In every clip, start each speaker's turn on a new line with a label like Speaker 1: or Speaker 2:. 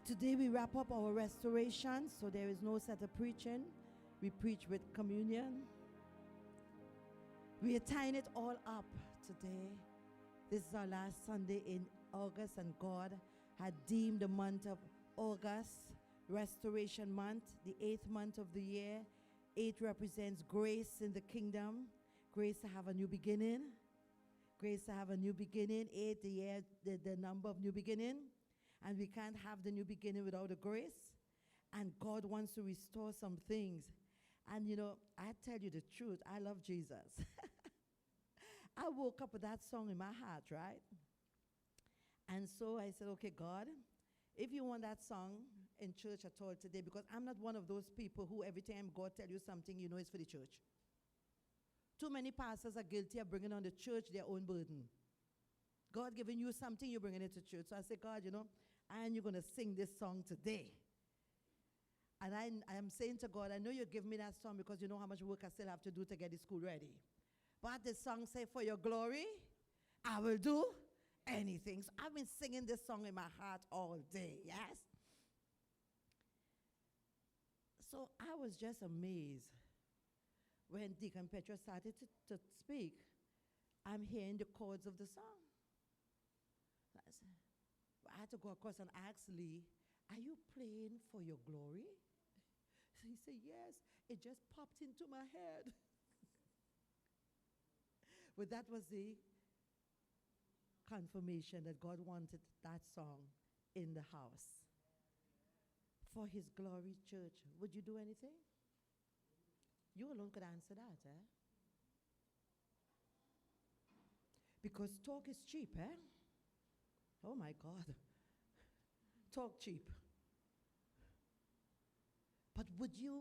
Speaker 1: Today we wrap up our restoration, so there is no set of preaching. We preach with communion. We are tying it all up today. This is our last Sunday in August, and God had deemed the month of August Restoration Month, the 8th month of the year. 8 represents grace in the kingdom, grace to have a new beginning, grace to have a new beginning. 8, the number of new beginning. And we can't have the new beginning without the grace. And God wants to restore some things. And you know, I tell you the truth, I love Jesus. I woke up with that song in my heart, right? And so I said, okay, God, if you want that song in church at all today, because I'm not one of those people who every time God tell you something, you know it's for the church. Too many pastors are guilty of bringing on the church their own burden. God giving you something, you're bringing it to church. So I said, God, you know, and you're going to sing this song today. And I am saying to God, I know you give me that song because you know how much work I still have to do to get the school ready. But the song say, for your glory, I will do anything. So I've been singing this song in my heart all day, yes? So I was just amazed when Deacon Petra started to speak. I'm hearing the chords of the song. I had to go across and ask Lee, are you playing for your glory? He said, yes, it just popped into my head. But that was the confirmation that God wanted that song in the house. For his glory, church. Would you do anything? You alone could answer that, eh? Because talk is cheap, eh? Oh my God. Talk cheap. But would you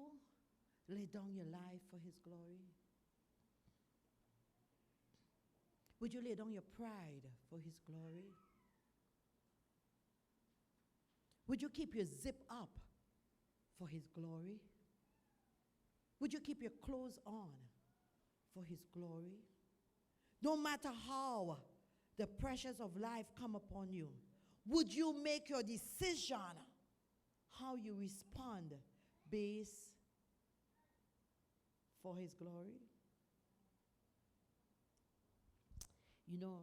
Speaker 1: lay down your life for his glory? Would you lay down your pride for his glory? Would you keep your zip up for his glory? Would you keep your clothes on for his glory? No matter how the pressures of life come upon you, would you make your decision how you respond based for his glory? You know,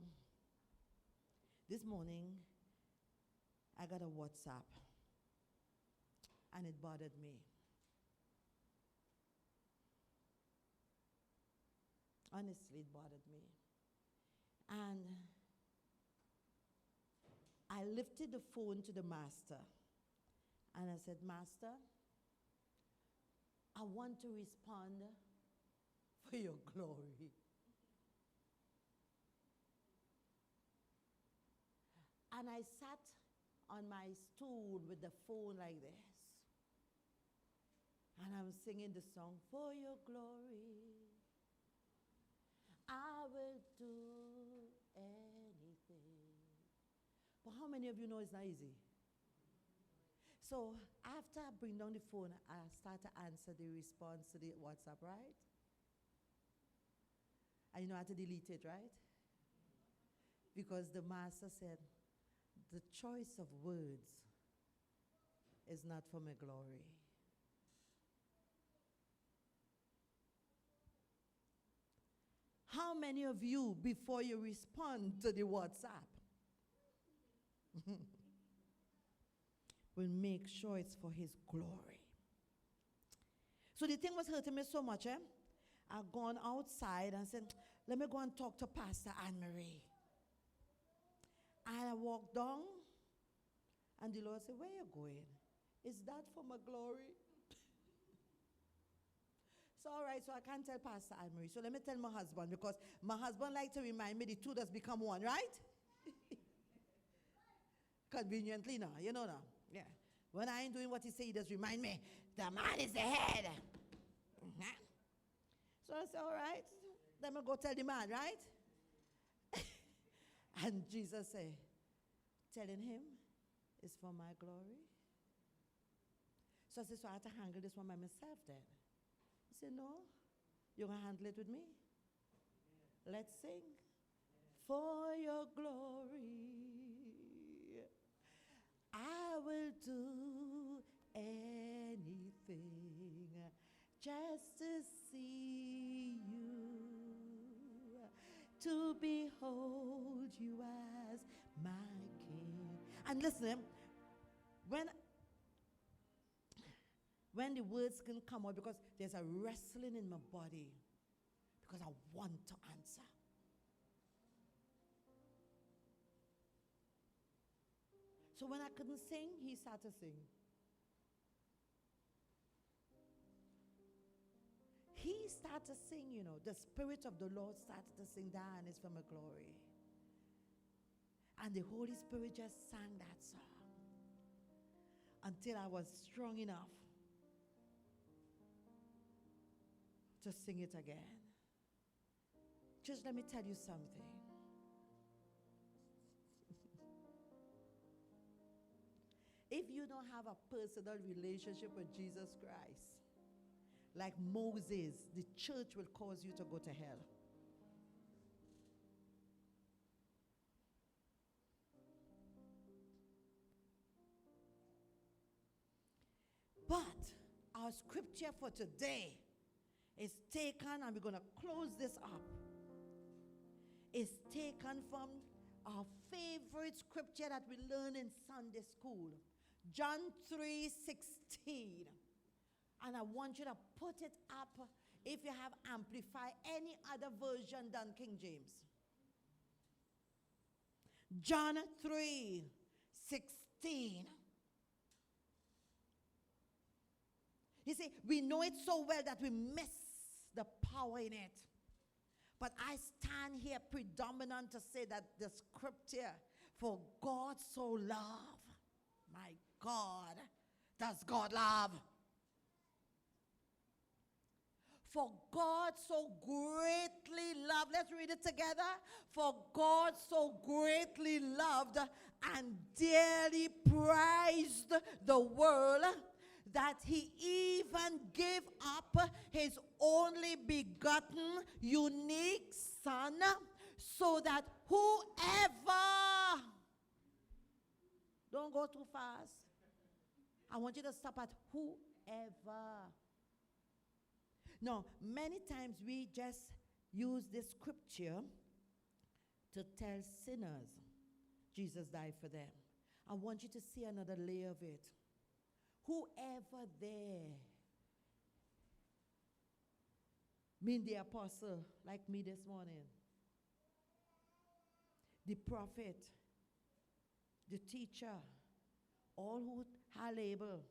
Speaker 1: this morning I got a WhatsApp and it bothered me. Honestly, it bothered me. And I lifted the phone to the master and I said, Master, I want to respond for your glory. And I sat on my stool with the phone like this. And I'm singing the song, for your glory, I will do anything. But how many of you know it's not easy? So after I bring down the phone, I start to answer the response to the WhatsApp, right? And you know how to delete it, right? Because the master said, the choice of words is not for my glory. How many of you, before you respond to the WhatsApp, will make sure it's for his glory? So the thing was hurting me so much, eh? I've gone outside and said, let me go and talk to Pastor Anne-Marie. And I walked down, and the Lord said, where are you going? Is that for my glory? So all right, so I can't tell Pastor Anne-Marie. So let me tell my husband, because my husband likes to remind me the two does become one, right? Conveniently now, you know now. Yeah. When I ain't doing what he say, he does remind me, the man is the head. So I said, all right, let me go tell the man, right? And Jesus said, telling him is for my glory. So I said, so I have to handle this one by myself then. He said, no, you're going to handle it with me. Let's sing. For your glory, I will do anything just to see you, to behold you as my king. And listen, when when the words can come out, because there's a wrestling in my body, because I want to answer. So when I couldn't sing, he started to sing. He started to sing, you know. The Spirit of the Lord started to sing, Diann is from a glory. And the Holy Spirit just sang that song until I was strong enough to sing it again. Just let me tell you something. If you don't have a personal relationship with Jesus Christ, like Moses, the church will cause you to go to hell. But our scripture for today is taken, and we're going to close this up. It's taken from our favorite scripture that we learn in Sunday school, John 3:16. And I want you to put it up if you have Amplify, any other version than King James. John 3:16. You see, we know it so well that we miss the power in it. But I stand here predominant to say that the scripture, for God so loved, my God, does God love? For God so greatly loved, let's read it together. For God so greatly loved and dearly prized the world that he even gave up his only begotten, unique Son, so that whoever, don't go too fast. I want you to stop at whoever. Now, many times we just use this scripture to tell sinners Jesus died for them. I want you to see another layer of it. Whoever there, mean the apostle like me this morning, the prophet, the teacher, all who are labeled,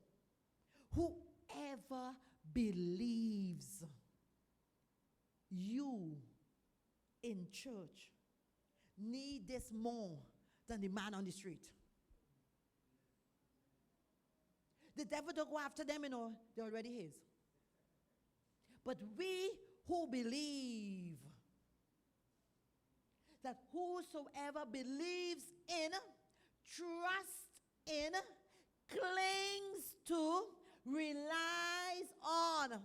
Speaker 1: whoever believes you in church need this more than the man on the street. The devil don't go after them, you know, they're already his. But we who believe that whosoever believes in, trusts in, clings to, relies on.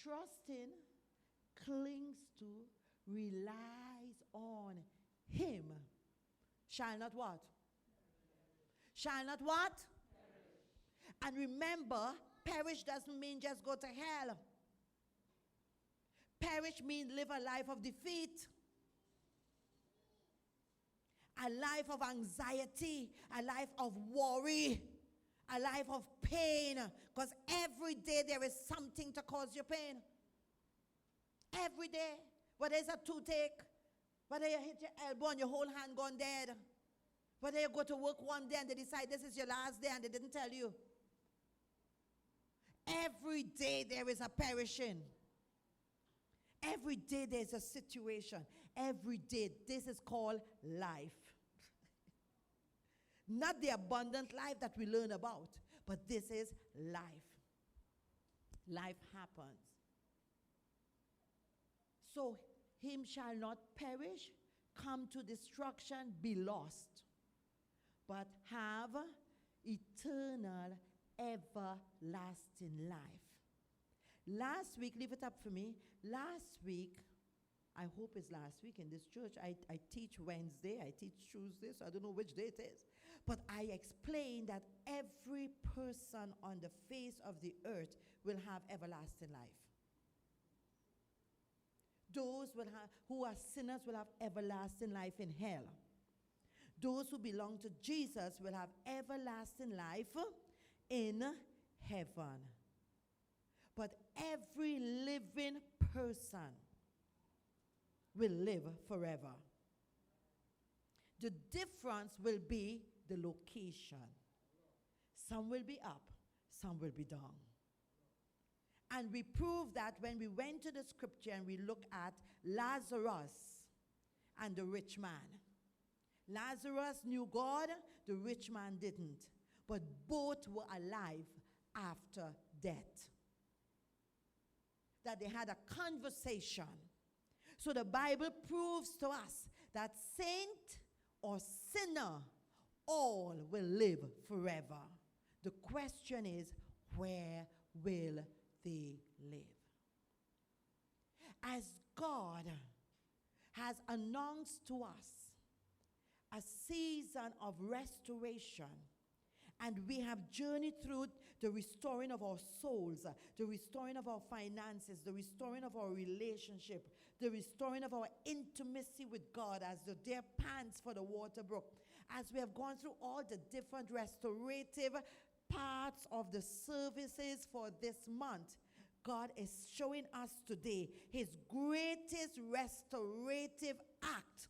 Speaker 1: Trusting, clings to, relies on him. Shall not what? Shall not what? Perish. And remember, perish doesn't mean just go to hell. Perish means live a life of defeat, a life of anxiety, a life of worry, a life of pain. Because every day there is something to cause you pain. Every day. Whether it's a toothache, whether you hit your elbow and your whole hand gone dead, whether you go to work one day and they decide this is your last day and they didn't tell you. Every day there is a perishing. Every day there's a situation. Every day, this is called life. Not the abundant life that we learn about, but this is life. Life happens. So, him shall not perish, come to destruction, be lost, but have eternal, everlasting life. Last week, leave it up for me. Last week, I hope it's last week in this church. I teach Wednesday, I teach Tuesday, so I don't know which day it is. But I explained that every person on the face of the earth will have everlasting life. Those who are sinners will have everlasting life in hell. Those who belong to Jesus will have everlasting life in heaven. But every living person will live forever. The difference will be the location. Some will be up, some will be down. And we proved that when we went to the scripture and we looked at Lazarus and the rich man. Lazarus knew God, the rich man didn't. But both were alive after death. That they had a conversation. So the Bible proves to us that saint or sinner, all will live forever. The question is, where will they live? As God has announced to us a season of restoration, and we have journeyed through the restoring of our souls, the restoring of our finances, the restoring of our relationship, the restoring of our intimacy with God as the deer pants for the water brook. As we have gone through all the different restorative parts of the services for this month, God is showing us today his greatest restorative act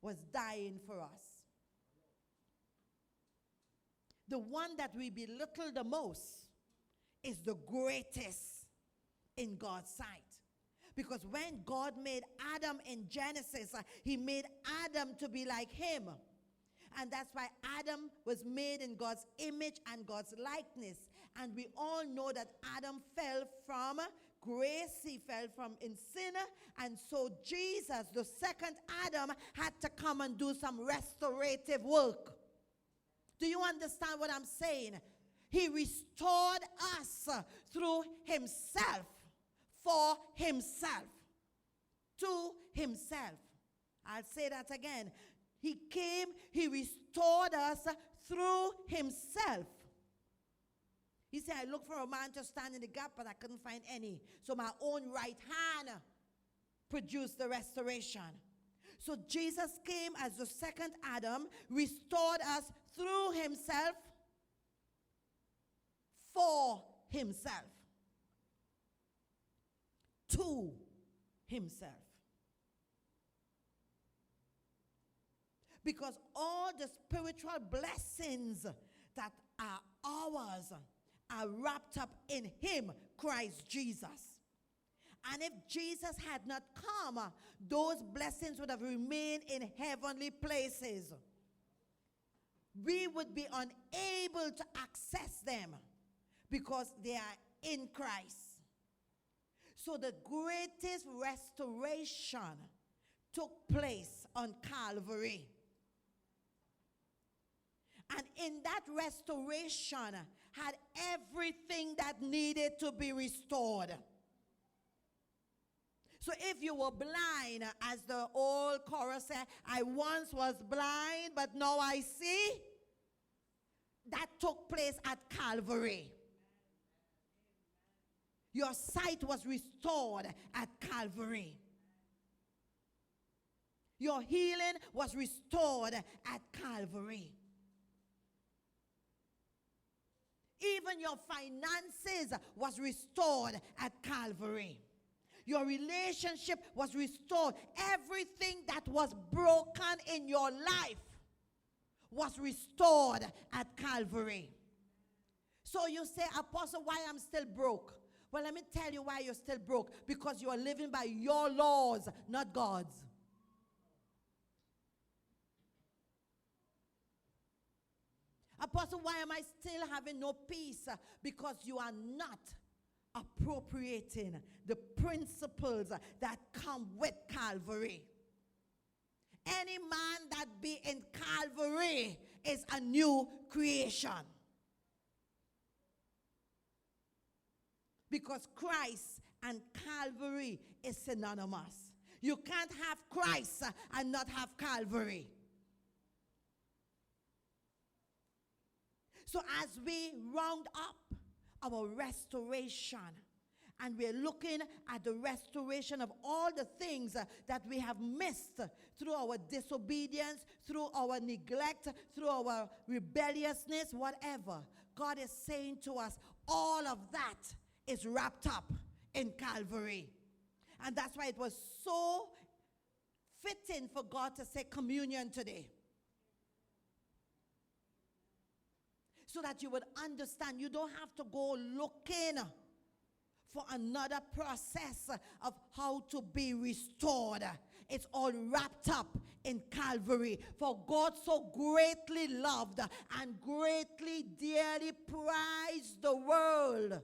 Speaker 1: was dying for us. The one that we belittle the most is the greatest in God's sight. Because when God made Adam in Genesis, he made Adam to be like him. And that's why Adam was made in God's image and God's likeness. And we all know that Adam fell from grace, he fell from in sin. And so Jesus, the second Adam, had to come and do some restorative work. Do you understand what I'm saying? He restored us through himself, for himself, to himself. I'll say that again. He came, he restored us through himself. He said, I looked for a man to stand in the gap, but I couldn't find any. So my own right hand produced the restoration. So Jesus came as the second Adam, restored us through himself, for himself, to himself. Because all the spiritual blessings that are ours are wrapped up in him, Christ Jesus. And if Jesus had not come, those blessings would have remained in heavenly places. We would be unable to access them because they are in Christ. So the greatest restoration took place on Calvary. And in that restoration had everything that needed to be restored. So if you were blind, as the old chorus said, I once was blind, but now I see, that took place at Calvary. Your sight was restored at Calvary. Your healing was restored at Calvary. Even your finances was restored at Calvary. Your relationship was restored. Everything that was broken in your life was restored at Calvary. So you say, Apostle, why I'm still broke? Well, let me tell you why you're still broke. Because you are living by your laws, not God's. Apostle, why am I still having no peace? Because you are not appropriating the principles that come with Calvary. Any man that be in Calvary is a new creation. Because Christ and Calvary is synonymous. You can't have Christ and not have Calvary. So as we round up our restoration, and we're looking at the restoration of all the things that we have missed through our disobedience, through our neglect, through our rebelliousness, whatever. God is saying to us, all of that is wrapped up in Calvary. And that's why it was so fitting for God to say communion today. So that you would understand, you don't have to go looking for another process of how to be restored. It's all wrapped up in Calvary. For God so greatly loved and greatly dearly prized the world,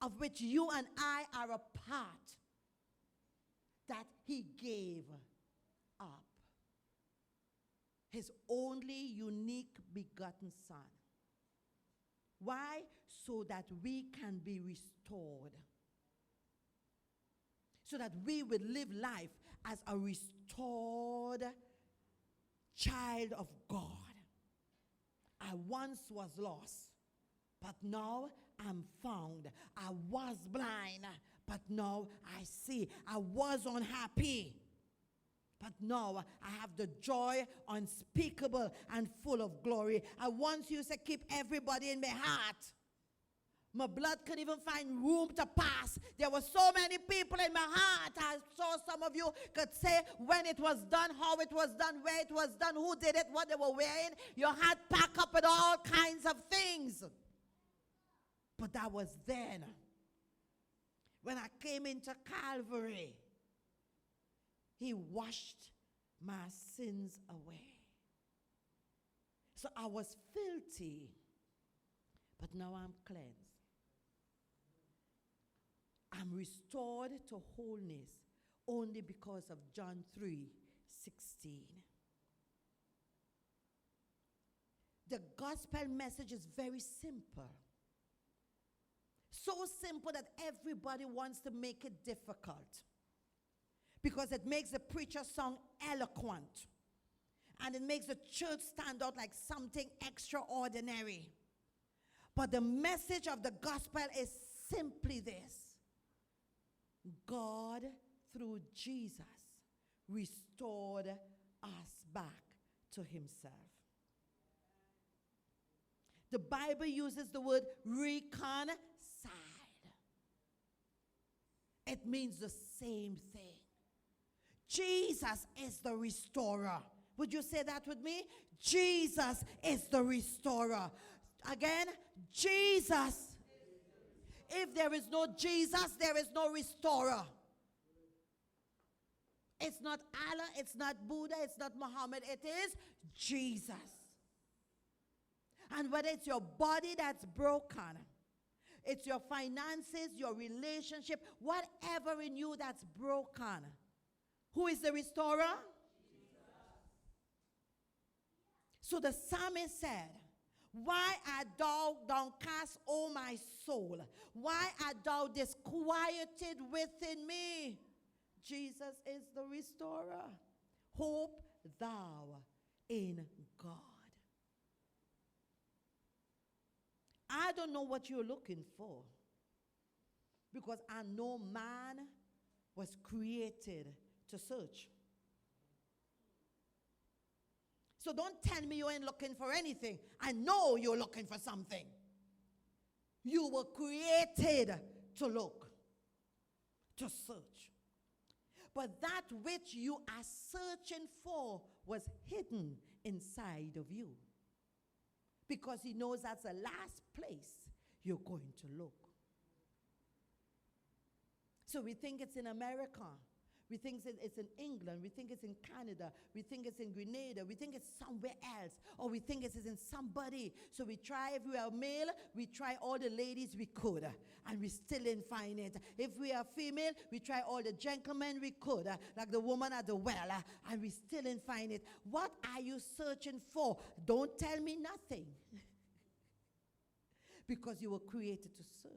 Speaker 1: of which you and I are a part, that he gave up his only unique begotten Son. Why? So that we can be restored. So that we would live life as a restored child of God. I once was lost, but now I'm found. I was blind, but now I see. I was unhappy, but now I have the joy unspeakable and full of glory. I once used to keep everybody in my heart. My blood couldn't even find room to pass. There were so many people in my heart. I saw some of you could say when it was done, how it was done, where it was done, who did it, what they were wearing. Your heart packed up with all kinds of things. But that was then. When I came into Calvary, he washed my sins away. So I was filthy, but now I'm cleansed. I'm restored to wholeness only because of John 3:16. The gospel message is very simple. So simple that everybody wants to make it difficult, because it makes the preacher sound eloquent, and it makes the church stand out like something extraordinary. But the message of the gospel is simply this: God, through Jesus, restored us back to himself. The Bible uses the word reconciled. It means the same thing. Jesus is the restorer. Would you say that with me? Jesus is the restorer. Again, Jesus. If there is no Jesus, there is no restorer. It's not Allah, it's not Buddha, it's not Muhammad, it is Jesus. And whether it's your body that's broken, it's your finances, your relationship, whatever in you that's broken, who is the restorer? Jesus. So the psalmist said, why art thou downcast, O my soul? Why art thou disquieted within me? Jesus is the restorer. Hope thou in God. I don't know what you're looking for, because I know man was created to search. So don't tell me you ain't looking for anything. I know you're looking for something. You were created to look, to search. But that which you are searching for was hidden inside of you, because he knows that's the last place you're going to look. So we think it's in America. We think it's in England. We think it's in Canada. We think it's in Grenada. We think it's somewhere else. Or we think it's in somebody. So we try, if we are male, we try all the ladies we could. And we still didn't find it. If we are female, we try all the gentlemen we could. Like the woman at the well. And we still didn't find it. What are you searching for? Don't tell me nothing. Because you were created to search.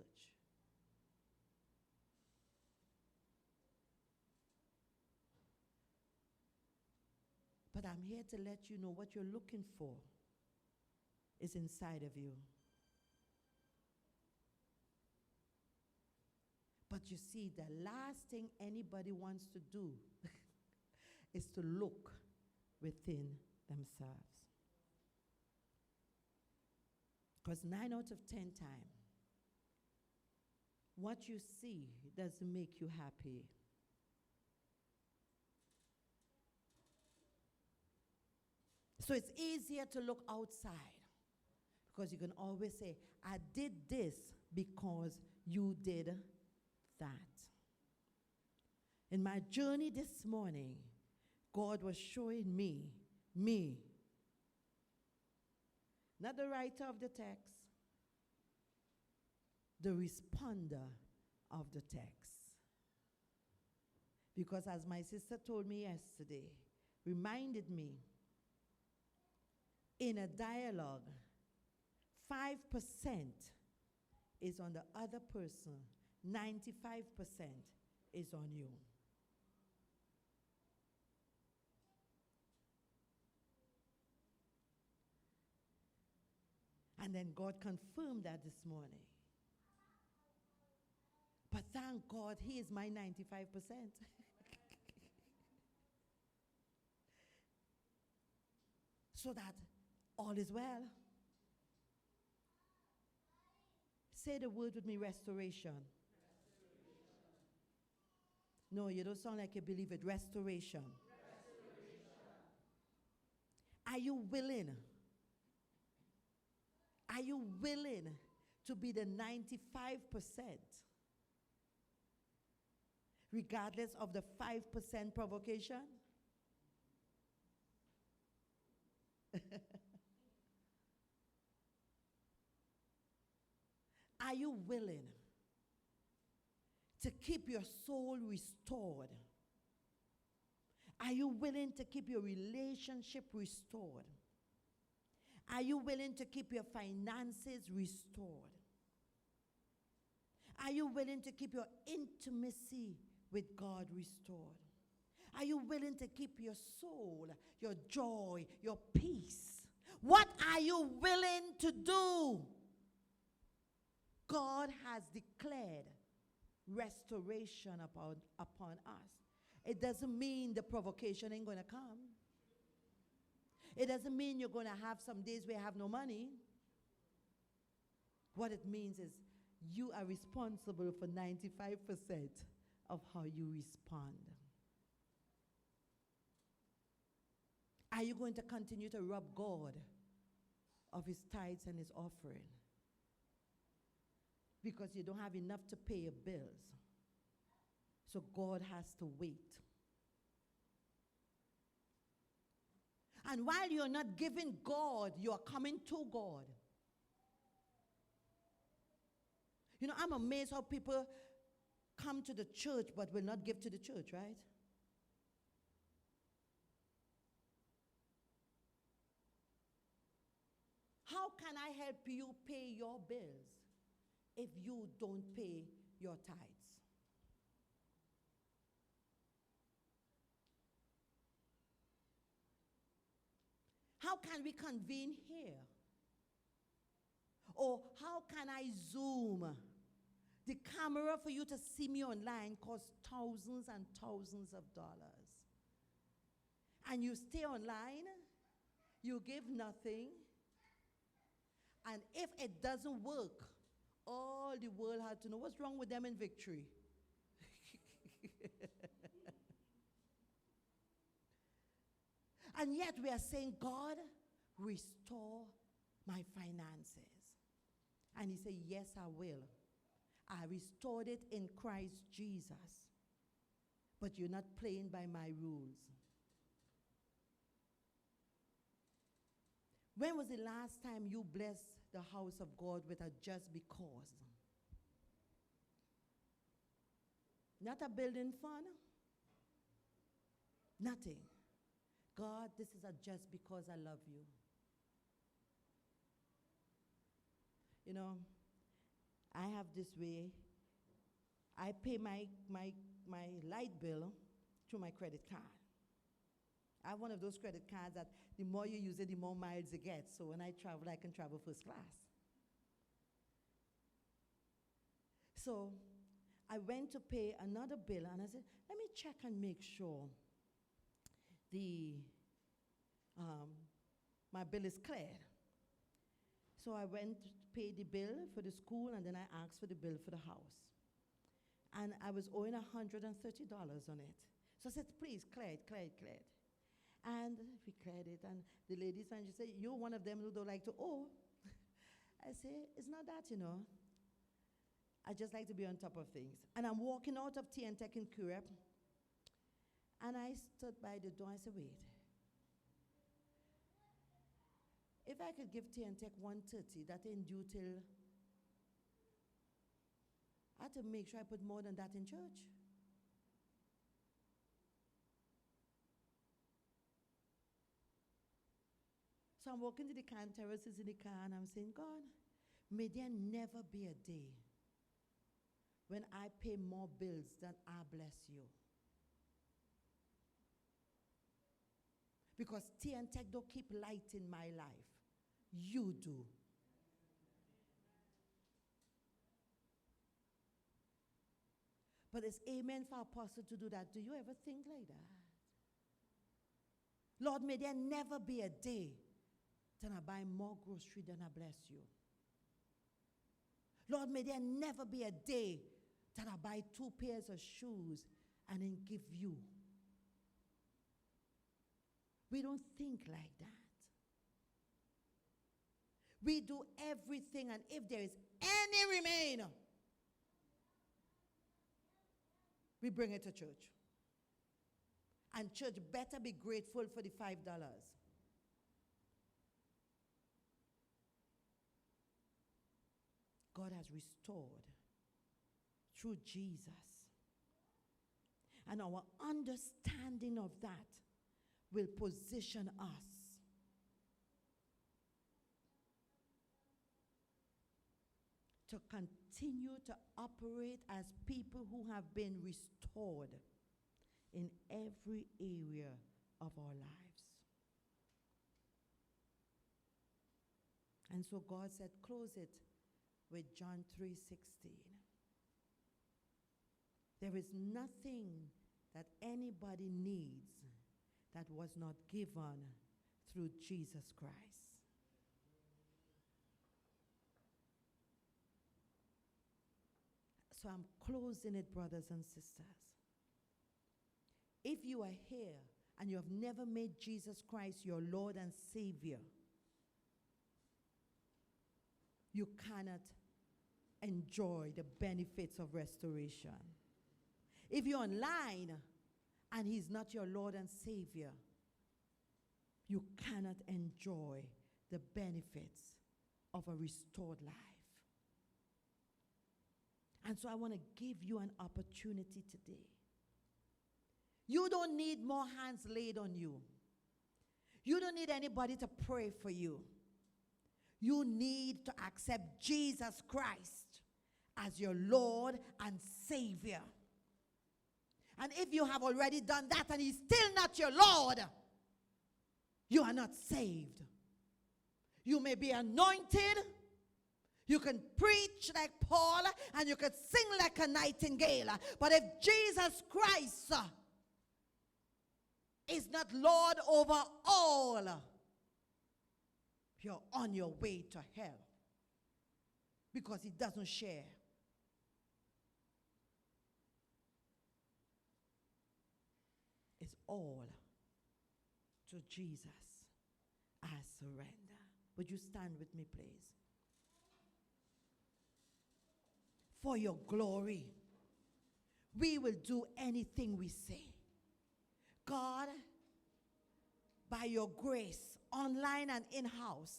Speaker 1: But I'm here to let you know what you're looking for is inside of you. But you see, the last thing anybody wants to do is to look within themselves. Because 9 out of 10 times, what you see doesn't make you happy. So it's easier to look outside because you can always say, I did this because you did that. In my journey this morning, God was showing me, not the writer of the text, the responder of the text. Because as my sister told me yesterday, reminded me, in a dialogue, 5% is on the other person, 95% is on you. And then God confirmed that this morning. But thank God, He is my 95%. So that all is well. Say the word with me, restoration. No, you don't sound like you believe it. Restoration. Are you willing? Are you willing to be the 95%? Regardless of the 5% provocation? Are you willing to keep your soul restored? Are you willing to keep your relationship restored? Are you willing to keep your finances restored? Are you willing to keep your intimacy with God restored? Are you willing to keep your soul, your joy, your peace? What are you willing to do? God has declared restoration upon us. It doesn't mean the provocation ain't going to come. It doesn't mean you're going to have some days where you have no money. What it means is you are responsible for 95% of how you respond. Are you going to continue to rob God of His tithes and His offering? Because you don't have enough to pay your bills. So God has to wait. And while you're not giving God, you are coming to God. You know, I'm amazed how people come to the church but will not give to the church, right? How can I help you pay your bills if you don't pay your tithes? How can we convene here? Or how can I Zoom? The camera for you to see me online costs thousands and thousands of dollars. And you stay online, you give nothing, and if it doesn't work, all the world had to know what's wrong with them in Victory. And yet we are saying, God, restore my finances. And He said, yes, I will. I restored it in Christ Jesus. But you're not playing by my rules. When was the last time you blessed the house of God with a just because? Not a building fund. Nothing. God, this is a just because I love you. You know, I have this way. I pay my light bill through my credit card. I have one of those credit cards that the more you use it, the more miles you get. So when I travel, I can travel first class. So I went to pay another bill, and I said, let me check and make sure the my bill is cleared. So I went to pay the bill for the school, and then I asked for the bill for the house. And I was owing $130 on it. So I said, please, clear it, clear it, clear it. And we cleared it, and the lady said, you're one of them who don't like to owe. I say, it's not that, you know. I just like to be on top of things. And I'm walking out of Tech in Curep, and I stood by the door. I said, wait. If I could give Tech $130, that ain't due till, I had to make sure I put more than that in church. So I'm walking to the can terraces in the car, and I'm saying, God, may there never be a day when I pay more bills than I bless you. Because Tech don't keep light in my life. You do. But it's amen for apostle to do that. Do you ever think like that? Lord, may there never be a day that I buy more grocery than I bless you. Lord, may there never be a day that I buy 2 pairs of shoes and then give you. We don't think like that. We do everything, and if there is any remain, we bring it to church. And church better be grateful for the $5. God has restored through Jesus. And our understanding of that will position us to continue to operate as people who have been restored in every area of our lives. And so God said, close it with John 3:16. There is nothing that anybody needs that was not given through Jesus Christ. So I'm closing it, brothers and sisters. If you are here and you have never made Jesus Christ your Lord and Savior, you cannot enjoy the benefits of restoration. If you're online and He's not your Lord and Savior, you cannot enjoy the benefits of a restored life. And so I want to give you an opportunity today. You don't need more hands laid on you. You don't need anybody to pray for you. You need to accept Jesus Christ as your Lord and Savior. And if you have already done that and He's still not your Lord, you are not saved. You may be anointed. You can preach like Paul, and you can sing like a nightingale. But if Jesus Christ is not Lord over all, you're on your way to hell, because He doesn't share. It's all to Jesus. I surrender. Would you stand with me, please? For your glory, we will do anything we say. God, by your grace, online and in-house,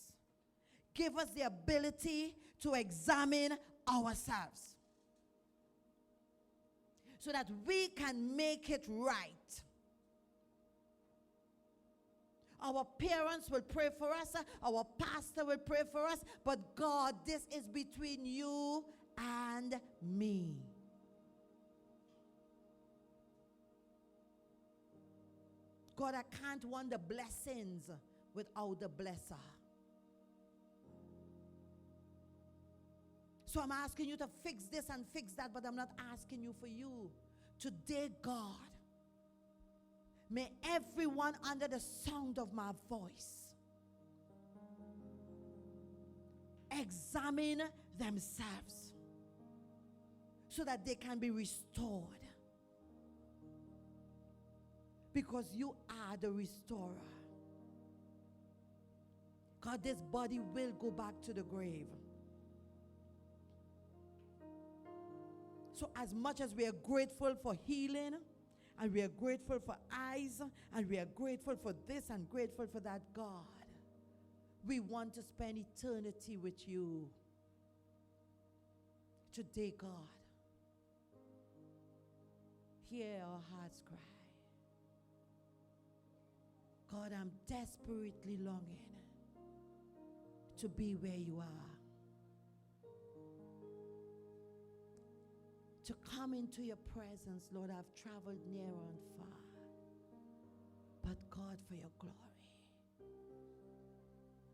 Speaker 1: give us the ability to examine ourselves so that we can make it right. Our parents will pray for us, our pastor will pray for us, but God, this is between you and me. God, I can't want the blessings without the blesser. So I'm asking you to fix this and fix that, but I'm not asking you for you. Today, God, may everyone under the sound of my voice examine themselves so that they can be restored. Because you are the restorer. God, this body will go back to the grave. So as much as we are grateful for healing, and we are grateful for eyes, and we are grateful for this and grateful for that, God, we want to spend eternity with you. Today, God, hear our hearts cry. God, I'm desperately longing to be where you are. To come into your presence, Lord. I've traveled near and far. But God, for your glory.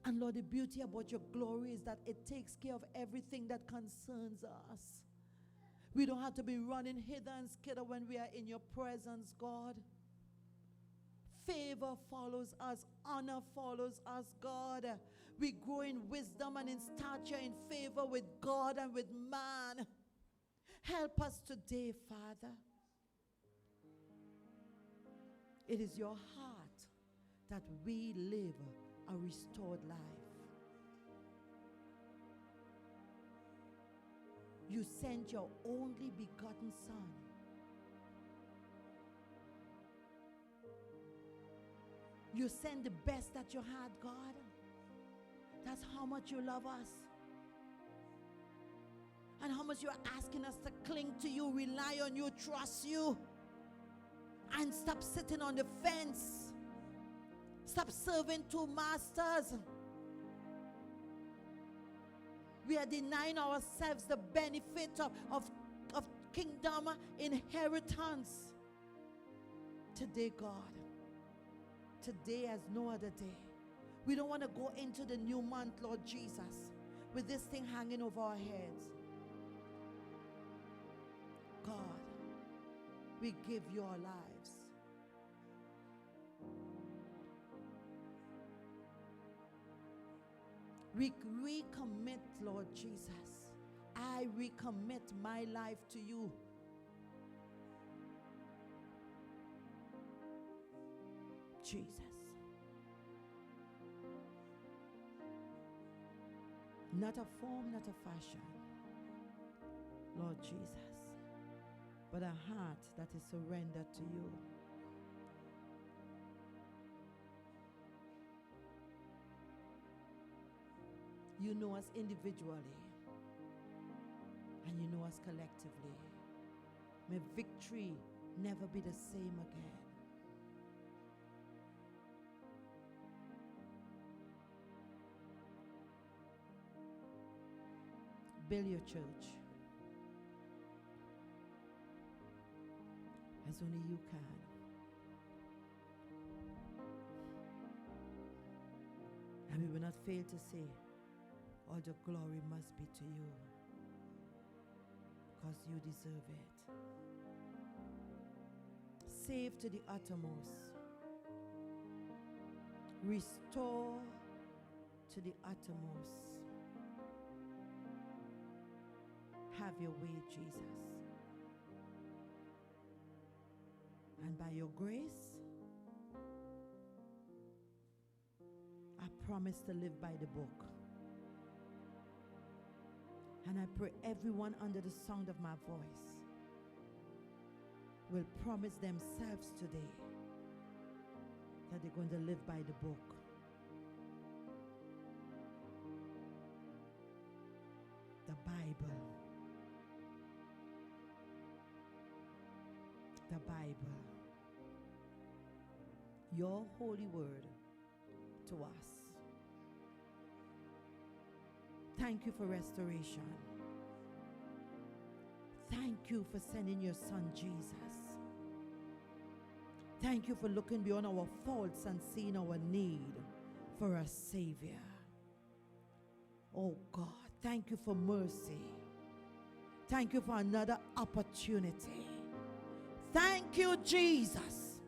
Speaker 1: And Lord, the beauty about your glory is that it takes care of everything that concerns us. We don't have to be running hither and skither when we are in your presence, God. Favor follows us. Honor follows us, God. We grow in wisdom and in stature, in favor with God and with man. Help us today, Father. It is your heart that we live a restored life. You sent your only begotten Son. You sent the best that you had, God. That's how much you love us. And how much you are asking us to cling to you, rely on you, trust you. And stop sitting on the fence. Stop serving two masters. We are denying ourselves the benefit of kingdom inheritance. Today, God, today as no other day, we don't want to go into the new month, Lord Jesus, with this thing hanging over our heads. God, we give you our lives. We recommit, Lord Jesus. I recommit my life to you. Jesus. Not a form, not a fashion, Lord Jesus, but a heart that is surrendered to you. You know us individually, and you know us collectively. May victory never be the same again. Build your church as only you can. And we will not fail to say, all the glory must be to you, because you deserve it. Save to the uttermost. Restore to the uttermost. Have your way, Jesus. And by your grace, I promise to live by the book. And I pray everyone under the sound of my voice will promise themselves today that they're going to live by the book. The Bible. The Bible. Your holy word to us. Thank you for restoration. Thank you for sending your son Jesus. Thank you for looking beyond our faults and seeing our need for a Savior. Oh God, thank you for mercy. Thank you for another opportunity. Thank you, Jesus.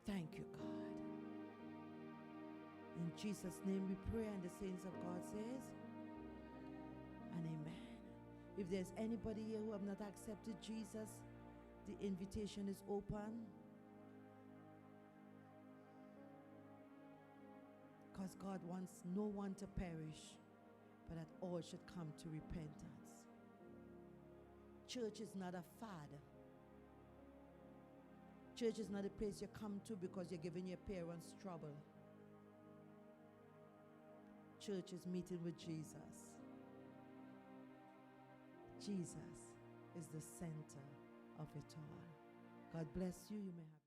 Speaker 1: Thank you, God. In Jesus' name we pray, and the saints of God says, and amen. If there's anybody here who have not accepted Jesus, the invitation is open. Because God wants no one to perish, but that all should come to repentance. Church is not a fad. Church is not a place you come to because you're giving your parents trouble. Church is meeting with Jesus. Jesus is the center of it all. God bless you. You may have